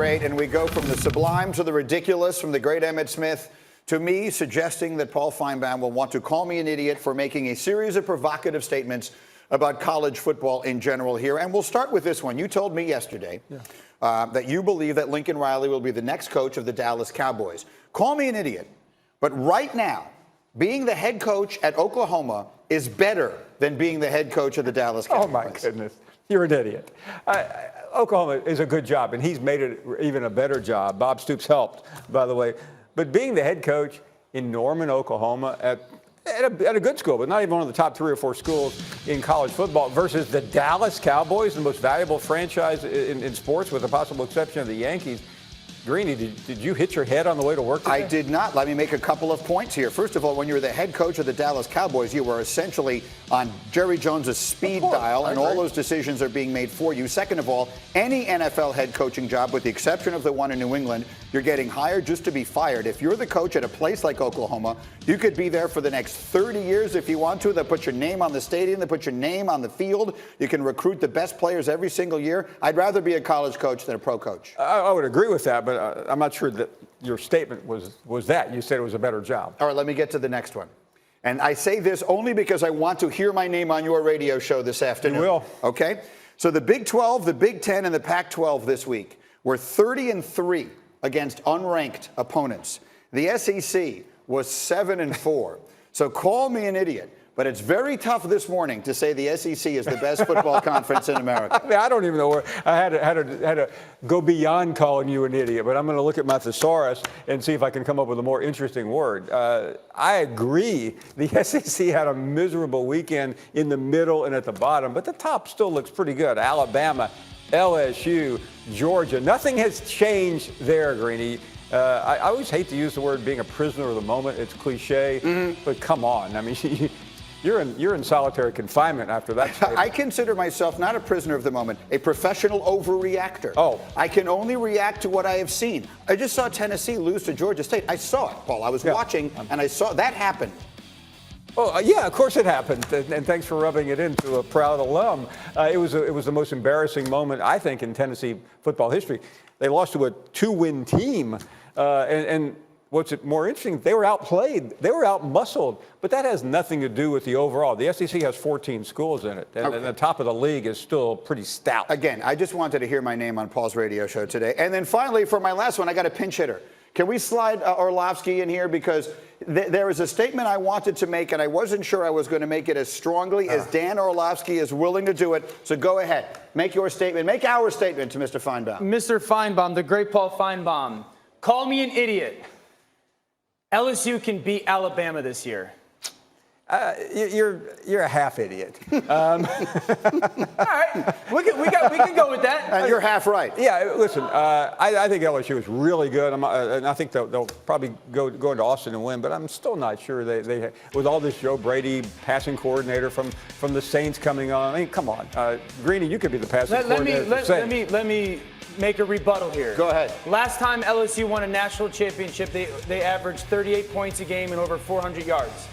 Great, and we go from the sublime to the ridiculous, from the great Emmitt Smith to me suggesting that Paul Feinbaum will want to call me an idiot for making a series of provocative statements about college football in general here. And we'll start with this one. You told me yesterday that you believe that Lincoln Riley will be the next coach of the Dallas Cowboys. Call me an idiot, but right now, being the head coach at Oklahoma is better than being the head coach of the Dallas Cowboys. Oh, my goodness. You're an idiot. Oklahoma is a good job, and he's made it even a better job. Bob Stoops helped, by the way. But being the head coach in Norman, Oklahoma, at a good school, but not even one of the top 3 or 4 schools in college football, versus the Dallas Cowboys, the most valuable franchise in sports, with the possible exception of the Yankees. Greeny, did you hit your head on the way to work today? I did not. Let me make a couple of points here. First of all, when you were the head coach of the Dallas Cowboys, you were essentially on Jerry Jones's speed dial, and all those decisions are being made for you. Second of all, any NFL head coaching job, with the exception of the one in New England, you're getting hired just to be fired. If you're the coach at a place like Oklahoma, you could be there for the next 30 years if you want to. They'll put your name on the stadium. They'll put your name on the field. You can recruit the best players every single year. I'd rather be a college coach than a pro coach. I would agree with that, but I'm not sure that your statement was that. You said it was a better job. All right, let me get to the next one. And I say this only because I want to hear my name on your radio show this afternoon. You will. Okay? So the Big 12, the Big 10, and the Pac-12 this week were 30-3 against unranked opponents. The SEC was 7-4. So call me an idiot. But it's very tough this morning to say the SEC is the best football conference in America. I mean, I don't even know where I had to go beyond calling you an idiot, but I'm going to look at my thesaurus and see if I can come up with a more interesting word. I agree. The SEC had a miserable weekend in the middle and at the bottom, but the top still looks pretty good. Alabama, LSU, Georgia. Nothing has changed there, Greeny. I always hate to use the word being a prisoner of the moment. It's cliche, but come on. I mean, you're in solitary confinement after that statement. I consider myself not a prisoner of the moment, a professional overreactor. Oh. I can only react to what I have seen. I just saw Tennessee lose to Georgia State. I saw it, Paul. I was watching, and I saw that happen. Oh, yeah, of course it happened, and thanks for rubbing it into a proud alum. It was the most embarrassing moment, I think, in Tennessee football history. They lost to a 2-win team, and what's more interesting, they were outplayed. They were outmuscled, but that has nothing to do with the overall. The SEC has 14 schools in it, and the top of the league is still pretty stout. Again, I just wanted to hear my name on Paul's radio show today. And then finally, for my last one, I got a pinch hitter. Can we slide Orlovsky in here? Because there was a statement I wanted to make, and I wasn't sure I was going to make it as strongly as Dan Orlovsky is willing to do it. So go ahead. Make your statement. Make our statement to Mr. Feinbaum. Mr. Feinbaum, the great Paul Feinbaum. Call me an idiot. LSU can beat Alabama this year. You're a half idiot. All right, we can go with that. And you're half right. Yeah, listen, I think LSU is really good, and I think they'll probably go into Austin and win. But I'm still not sure they with all this Joe Brady passing coordinator from the Saints coming on. I mean, come on, Greeny, you could be the passing coordinator. Let me make a rebuttal here. Go ahead. Last time LSU won a national championship, they averaged 38 points a game and over 400 yards.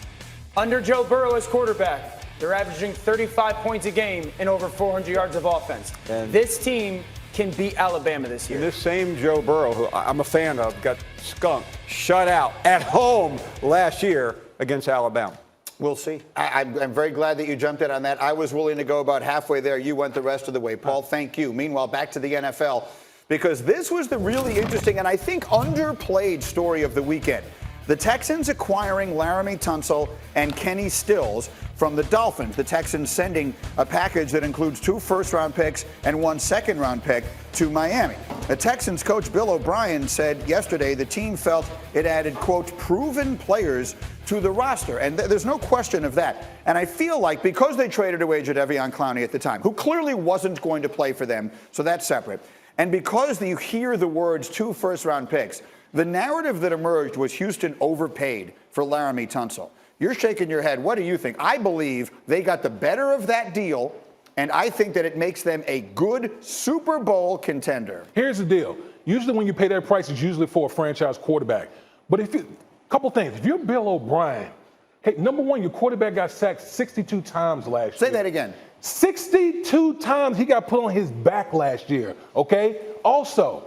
Under Joe Burrow as quarterback, they're averaging 35 points a game and over 400 yards of offense. And this team can beat Alabama this year. And this same Joe Burrow, who I'm a fan of, got skunked, shut out at home last year against Alabama. We'll see. I'm very glad that you jumped in on that. I was willing to go about halfway there. You went the rest of the way. Paul, thank you. Meanwhile, back to the NFL, because this was the really interesting and I think underplayed story of the weekend. The Texans acquiring Laremy Tunsil and Kenny Stills from the Dolphins. The Texans sending a package that includes 2 first-round picks and 1 second-round pick to Miami. The Texans coach Bill O'Brien said yesterday the team felt it added, quote, proven players to the roster. And there's no question of that. And I feel like because they traded away Jadeveon Clowney at the time, who clearly wasn't going to play for them, so that's separate, and because you hear the words 2 first-round picks, the narrative that emerged was Houston overpaid for Laremy Tunsil. You're shaking your head. What do you think? I believe they got the better of that deal, and I think that it makes them a good Super Bowl contender. Here's the deal. Usually when you pay that price, it's usually for a franchise quarterback. But couple things. If you're Bill O'Brien, hey, number one, your quarterback got sacked 62 times last year. Say that again. 62 times he got put on his back last year, okay? Also,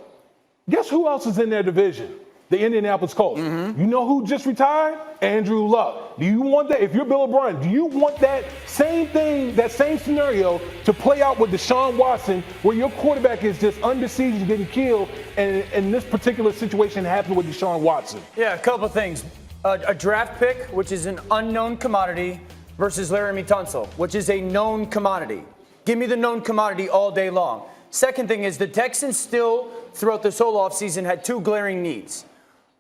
Guess who else is in their division? The Indianapolis Colts. You know who just retired? Andrew Luck. Do you want that? If you're Bill O'Brien, do you want that same thing, that same scenario to play out with Deshaun Watson, where your quarterback is just under siege and getting killed, and this particular situation happened with Deshaun Watson? Yeah, a couple of things. A draft pick, which is an unknown commodity, versus Laremy Tunsil, which is a known commodity. Give me the known commodity all day long. Second thing is the Texans still, throughout this whole offseason, had two glaring needs.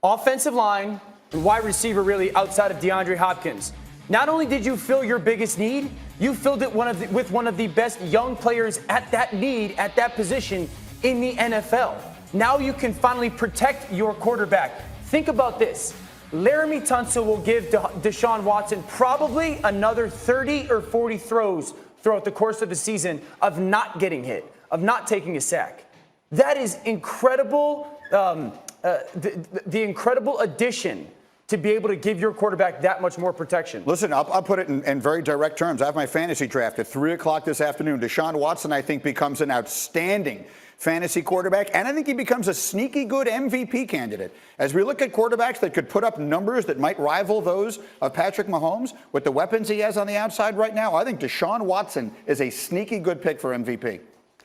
Offensive line and wide receiver, really, outside of DeAndre Hopkins. Not only did you fill your biggest need, you filled it with one of the best young players at that need, at that position in the NFL. Now you can finally protect your quarterback. Think about this. Laremy Tunsil will give Deshaun Watson probably another 30 or 40 throws throughout the course of the season of not getting hit, of not taking a sack. That is incredible. The incredible addition to be able to give your quarterback that much more protection. Listen, I'll put it in very direct terms. I have my fantasy draft at 3 o'clock this afternoon. Deshaun Watson, I think, becomes an outstanding fantasy quarterback, and I think he becomes a sneaky good MVP candidate. As we look at quarterbacks that could put up numbers that might rival those of Patrick Mahomes with the weapons he has on the outside right now, I think Deshaun Watson is a sneaky good pick for MVP.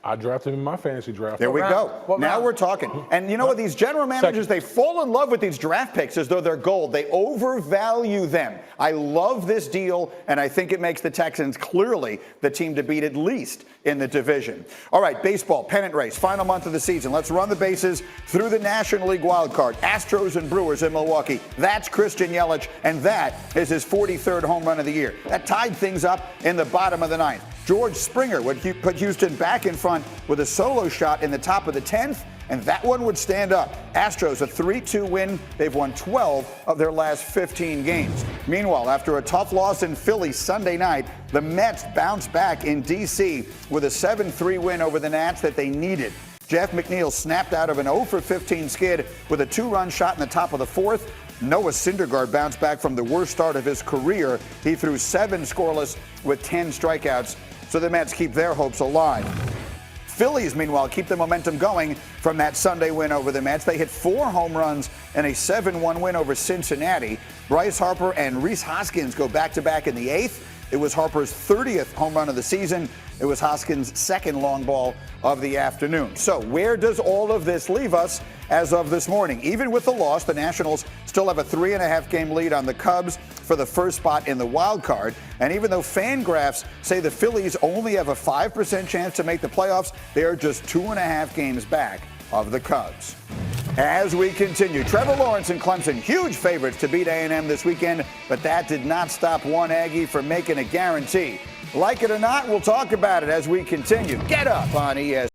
I drafted him in my fantasy draft. There we go. Now we're talking. And you know what? These general managers, they fall in love with these draft picks as though they're gold. They overvalue them. I love this deal, and I think it makes the Texans clearly the team to beat, at least in the division. All right, baseball, pennant race, final month of the season. Let's run the bases through the National League wild card. Astros and Brewers in Milwaukee. That's Christian Yelich, and that is his 43rd home run of the year. That tied things up in the bottom of the ninth. George Springer would put Houston back in front with a solo shot in the top of the 10th, and that one would stand up. Astros, a 3-2 win. They've won 12 of their last 15 games. Meanwhile, after a tough loss in Philly Sunday night, the Mets bounced back in D.C. with a 7-3 win over the Nats that they needed. Jeff McNeil snapped out of an 0-for-15 skid with a 2-run shot in the top of the 4th. Noah Syndergaard bounced back from the worst start of his career. He threw 7 scoreless with 10 strikeouts, so the Mets keep their hopes alive. Phillies, meanwhile, keep the momentum going from that Sunday win over the Mets. They hit 4 home runs in a 7-1 win over Cincinnati. Bryce Harper and Rhys Hoskins go back-to-back in the 8th. It was Harper's 30th home run of the season. It was Hoskins' second long ball of the afternoon. So where does all of this leave us as of this morning? Even with the loss, the Nationals still have a 3.5 game lead on the Cubs for the first spot in the wild card. And even though FanGraphs say the Phillies only have a 5% chance to make the playoffs, they are just 2.5 games back of the Cubs. As we continue, Trevor Lawrence and Clemson, huge favorites to beat A&M this weekend, but that did not stop one Aggie from making a guarantee. Like it or not, we'll talk about it as we continue. Get up on ESPN.